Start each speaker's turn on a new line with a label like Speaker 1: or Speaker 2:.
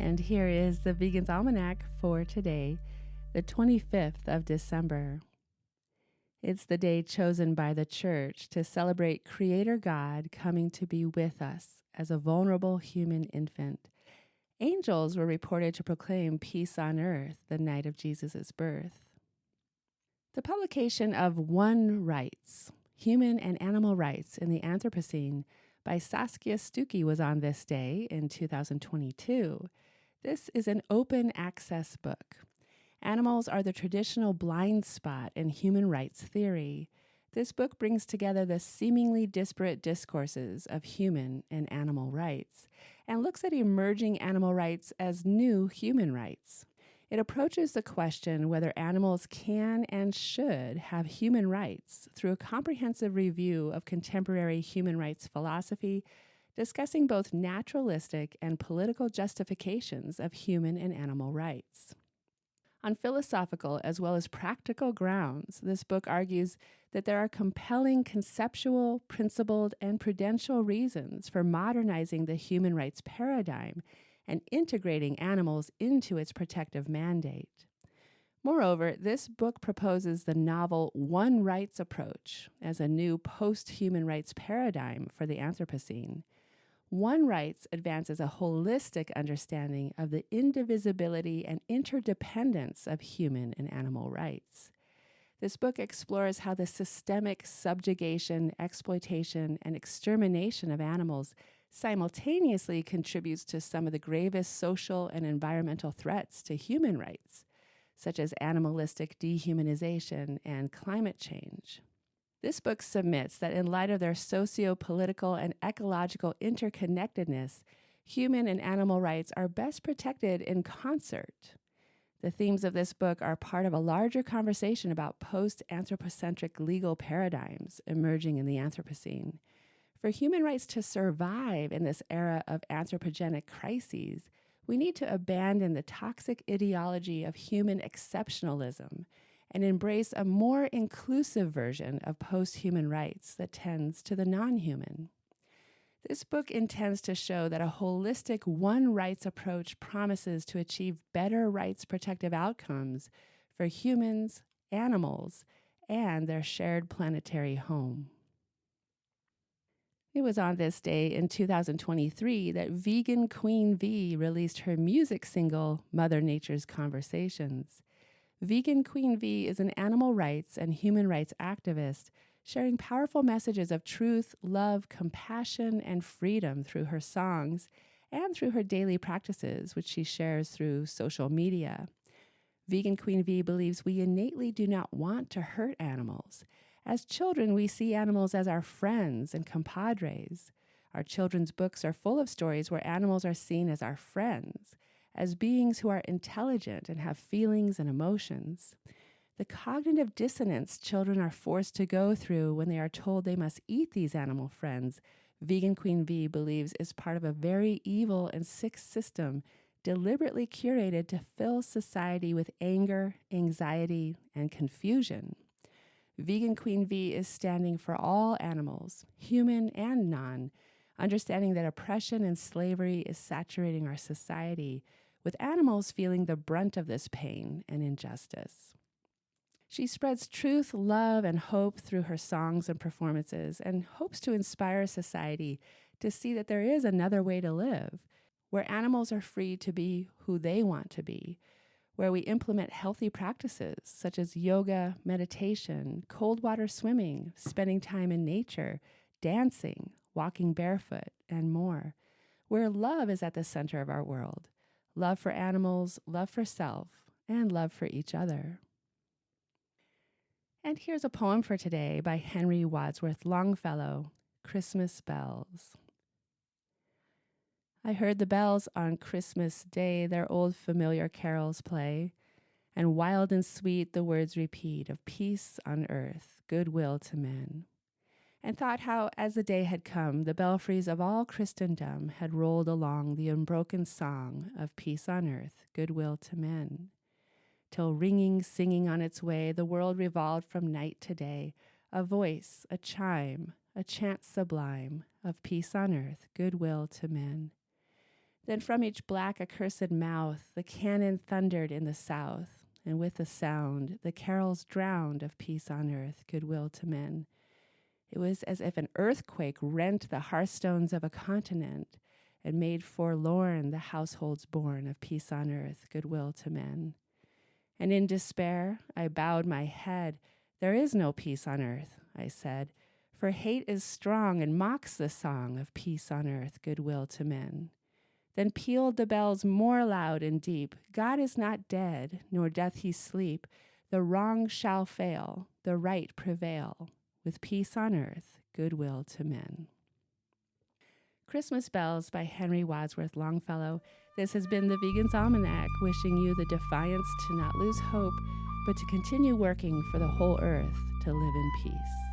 Speaker 1: And here is the Vegan's Almanac for today, the 25th of December. It's the day chosen by the Church to celebrate Creator God coming to be with us as a vulnerable human infant. Angels were reported to proclaim peace on earth the night of Jesus' birth. The publication of One Rights, Human and Animal Rights in the Anthropocene by Saskia Stucki was on this day in 2022. This is an open access book. Animals are the traditional blind spot in human rights theory. This book brings together the seemingly disparate discourses of human and animal rights and looks at emerging animal rights as new human rights. It approaches the question whether animals can and should have human rights through a comprehensive review of contemporary human rights philosophy, discussing both naturalistic and political justifications of human and animal rights. On philosophical as well as practical grounds, this book argues that there are compelling conceptual, principled, and prudential reasons for modernizing the human rights paradigm and integrating animals into its protective mandate. Moreover, this book proposes the novel One Rights approach as a new post-human rights paradigm for the Anthropocene. One Rights advances a holistic understanding of the indivisibility and interdependence of human and animal rights. This book explores how the systemic subjugation, exploitation, and extermination of animals simultaneously contributes to some of the gravest social and environmental threats to human rights, such as animalistic dehumanization and climate change. This book submits that in light of their socio-political and ecological interconnectedness, human and animal rights are best protected in concert. The themes of this book are part of a larger conversation about post-anthropocentric legal paradigms emerging in the Anthropocene. For human rights to survive in this era of anthropogenic crises, we need to abandon the toxic ideology of human exceptionalism and embrace a more inclusive version of post-human rights that tends to the non-human. This book intends to show that a holistic one rights approach promises to achieve better rights protective outcomes for humans, animals, and their shared planetary home. It was on this day in 2023 that vegan Queen V released her music single, Mother Nature's Conversations. Vegan Queen V is an animal rights and human rights activist sharing powerful messages of truth, love, compassion, and freedom through her songs and through her daily practices, which she shares through social media. Vegan Queen V believes we innately do not want to hurt animals. As children, we see animals as our friends and compadres. Our children's books are full of stories where animals are seen as our friends, as beings who are intelligent and have feelings and emotions. The cognitive dissonance children are forced to go through when they are told they must eat these animal friends, Vegan Queen V believes is part of a very evil and sick system deliberately curated to fill society with anger, anxiety, and confusion. Vegan Queen V is standing for all animals, human and non, understanding that oppression and slavery is saturating our society, with animals feeling the brunt of this pain and injustice. She spreads truth, love, and hope through her songs and performances and hopes to inspire society to see that there is another way to live, where animals are free to be who they want to be, where we implement healthy practices such as yoga, meditation, cold water swimming, spending time in nature, dancing, walking barefoot, and more, where love is at the center of our world. Love for animals, love for self, and love for each other. And here's a poem for today by Henry Wadsworth Longfellow, Christmas Bells. I heard the bells on Christmas Day their old familiar carols play, and wild and sweet the words repeat of peace on earth, goodwill to men. And thought how, as the day had come, the belfries of all Christendom had rolled along the unbroken song of peace on earth, goodwill to men. Till ringing, singing on its way, the world revolved from night to day, a voice, a chime, a chant sublime of peace on earth, goodwill to men. Then from each black accursed mouth the cannon thundered in the south, and with the sound the carols drowned of peace on earth, goodwill to men. It was as if an earthquake rent the hearthstones of a continent and made forlorn the households born of peace on earth, goodwill to men. And in despair I bowed my head. There is no peace on earth, I said, for hate is strong and mocks the song of peace on earth, goodwill to men. Then pealed the bells more loud and deep. God is not dead, nor doth he sleep. The wrong shall fail, the right prevail, with peace on earth, goodwill to men. Christmas Bells by Henry Wadsworth Longfellow. This has been the Vegan's Almanac, wishing you the defiance to not lose hope, but to continue working for the whole earth to live in peace.